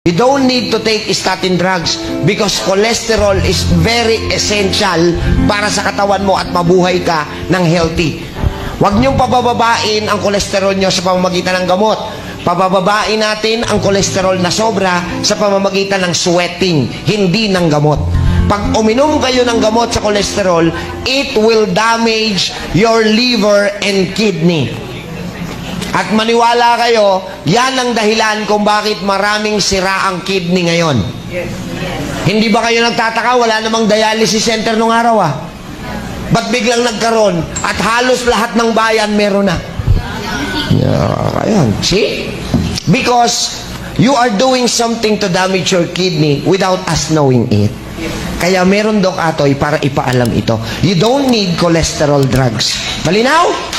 You don't need to take statin drugs because cholesterol is very essential para sa katawan mo at mabuhay ka ng healthy. Huwag niyong pabababain ang cholesterol niyo sa pamamagitan ng gamot. Pabababain natin ang cholesterol na sobra sa pamamagitan ng sweating, hindi ng gamot. Pag uminom kayo ng gamot sa cholesterol, it will damage your liver and kidney. At maniwala kayo, yan ang dahilan kung bakit maraming sira ang kidney ngayon. Hindi ba kayo nagtataka? Wala namang dialysis center nung araw Ba't biglang nagkaroon? At halos lahat ng bayan meron na. Ayan. See? Because you are doing something to damage your kidney without us knowing it. Kaya meron Doc Atoy para ipaalam ito. You don't need cholesterol drugs. Malinaw?